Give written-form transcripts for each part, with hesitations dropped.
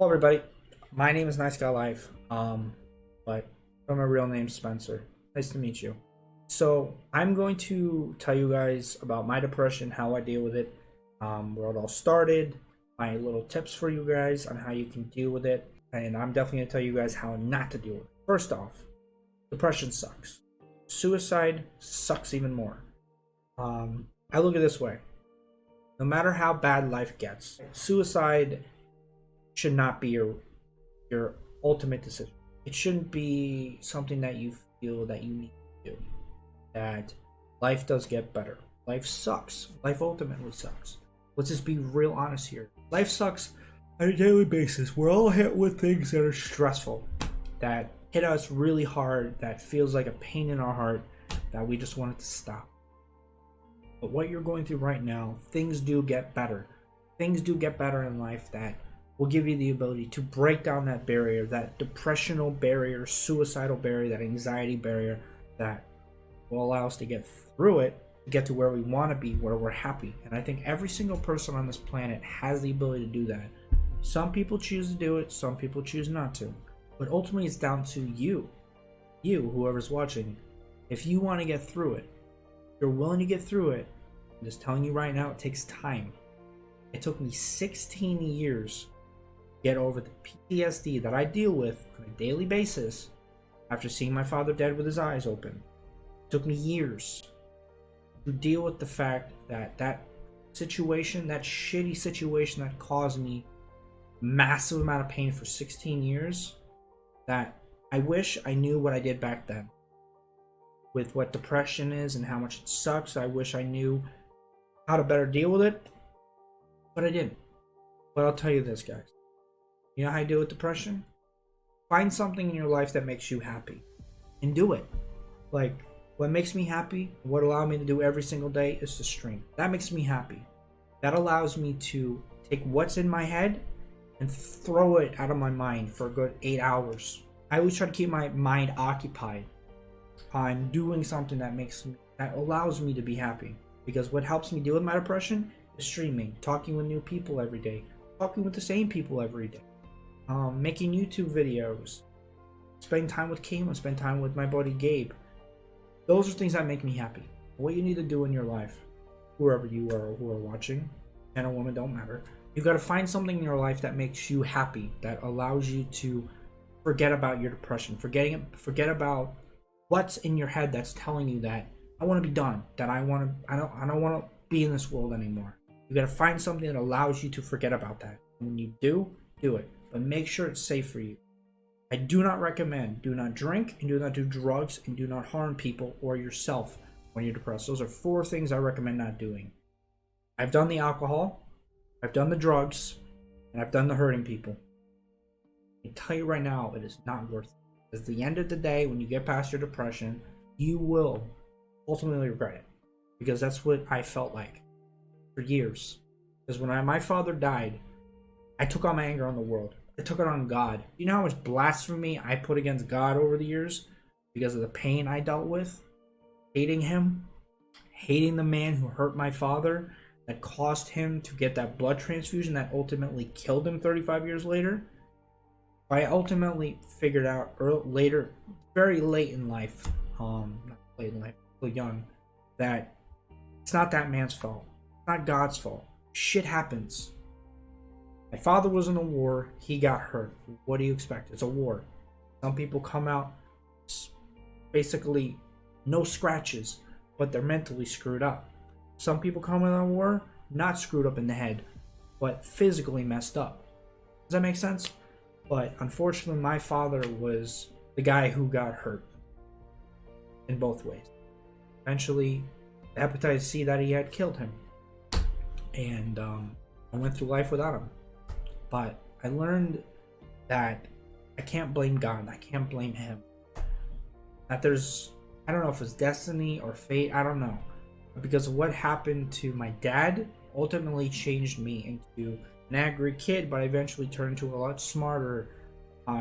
Hello, everybody. My name is Nice Guy Life, but my real name's Spencer. Nice to meet you. So I'm going to tell you guys about my depression, how I deal with it, where it all started, my little tips for you guys on how you can deal with it, and I'm definitely going to tell you guys how not to deal with it. First off, depression sucks. Suicide sucks even more. I look at it this way. No matter how bad life gets, suicide should not be your ultimate decision. It shouldn't be something that you feel that you need to do. That life does get better. Life sucks. Life ultimately sucks. Let's just be real honest here. Life sucks on a daily basis. We're all hit with things that are stressful, that hit us really hard, that feels like a pain in our heart, that we just want it to stop. But what you're going through right now, things do get better. Things do get better in life that will give you the ability to break down that barrier, that depressional barrier, suicidal barrier, that anxiety barrier that will allow us to get through it, to get to where we want to be, where we're happy. And I think every single person on this planet has the ability to do that. Some people choose to do it, some people choose not to. But ultimately it's down to you, whoever's watching. If you want to get through it, if you're willing to get through it, I'm just telling you right now, it takes time. It took me 16 years get over the PTSD that I deal with on a daily basis after seeing my father dead with his eyes open. It took me years to deal with the fact that that situation, that shitty situation that caused me massive amount of pain for 16 years, that I wish I knew what I did back then. With what depression is and how much it sucks, I wish I knew how to better deal with it, but I didn't. But I'll tell you this, guys. You know how I deal with depression? Find something in your life that makes you happy and do it. Like, what makes me happy, what allows me to do every single day is to stream. That makes me happy. That allows me to take what's in my head and throw it out of my mind for a good 8 hours. I always try to keep my mind occupied on doing something that allows me to be happy. Because what helps me deal with my depression is streaming, talking with new people every day, talking with the same people every day. Making YouTube videos, spending time with Kayla, spend time with my buddy Gabe. Those are things that make me happy. What you need to do in your life, whoever you are who are watching, man or woman, don't matter. You got to find something in your life that makes you happy, that allows you to forget about your depression, forget about what's in your head that's telling you that I want to be done, that I don't want to be in this world anymore. You got to find something that allows you to forget about that. And when you do it. But make sure it's safe for you. I do not recommend, do not drink and do not do drugs and do not harm people or yourself when you're depressed. Those are 4 things I recommend not doing. I've done the alcohol, I've done the drugs, and I've done the hurting people. I can tell you right now, it is not worth it. At the end of the day, when you get past your depression, you will ultimately regret it. Because that's what I felt like for years. Because when my father died, I took all my anger on the world. I took it on God. You know how much blasphemy I put against God over the years because of the pain I dealt with? Hating him, hating the man who hurt my father, that caused him to get that blood transfusion that ultimately killed him 35 years later. I ultimately figured out later, very late in life, not late in life, really young, that it's not that man's fault. It's not God's fault. Shit happens. My father was in a war, he got hurt. What do you expect? It's a war. Some people come out basically no scratches, but they're mentally screwed up. Some people come in a war, not screwed up in the head, but physically messed up. Does that make sense? But unfortunately, my father was the guy who got hurt in both ways. Eventually, the hepatitis C that he had killed him. And I went through life without him. But I learned that I can't blame God. I can't blame him. That I don't know if it's destiny or fate. I don't know. Because what happened to my dad ultimately changed me into an angry kid, but I eventually turned into a lot smarter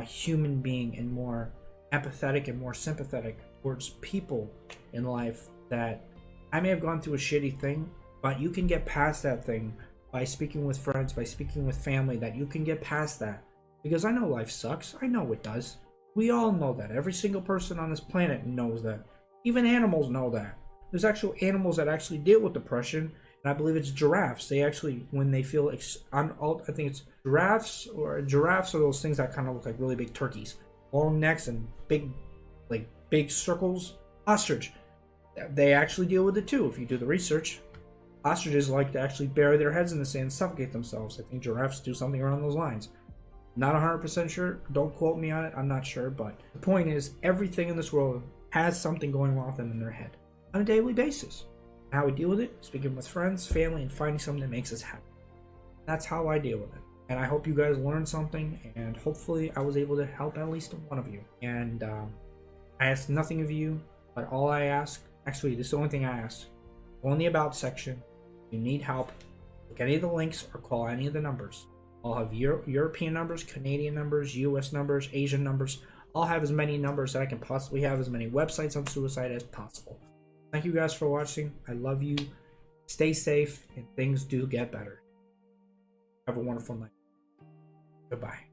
human being and more empathetic and more sympathetic towards people in life. That I may have gone through a shitty thing, but you can get past that thing by speaking with friends, by speaking with family, that you can get past that. Because I know life sucks. I know it does. We all know that. Every single person on this planet knows that. Even animals know that. There's actual animals that actually deal with depression, and I believe it's giraffes. They actually, when they feel, I think it's giraffes, or giraffes are those things that kind of look like really big turkeys, long necks and big circles. Ostrich, they actually deal with it too. If you do the research, ostriches like to actually bury their heads in the sand and suffocate themselves. I think giraffes do something around those lines. Not 100% sure. Don't quote me on it. I'm not sure. But the point is, everything in this world has something going on with them in their head on a daily basis. How we deal with it, speaking with friends, family, and finding something that makes us happy. That's how I deal with it. And I hope you guys learned something, and hopefully I was able to help at least one of you. And I ask nothing of you, but all I ask, actually, this is the only thing I ask. Go in the About section. If you need help, click any of the links or call any of the numbers. I'll have European numbers, Canadian numbers, US numbers, Asian numbers. I'll have as many numbers that I can possibly have, as many websites on suicide as possible. Thank you guys for watching. I love you. Stay safe, and things do get better. Have a wonderful night. Goodbye.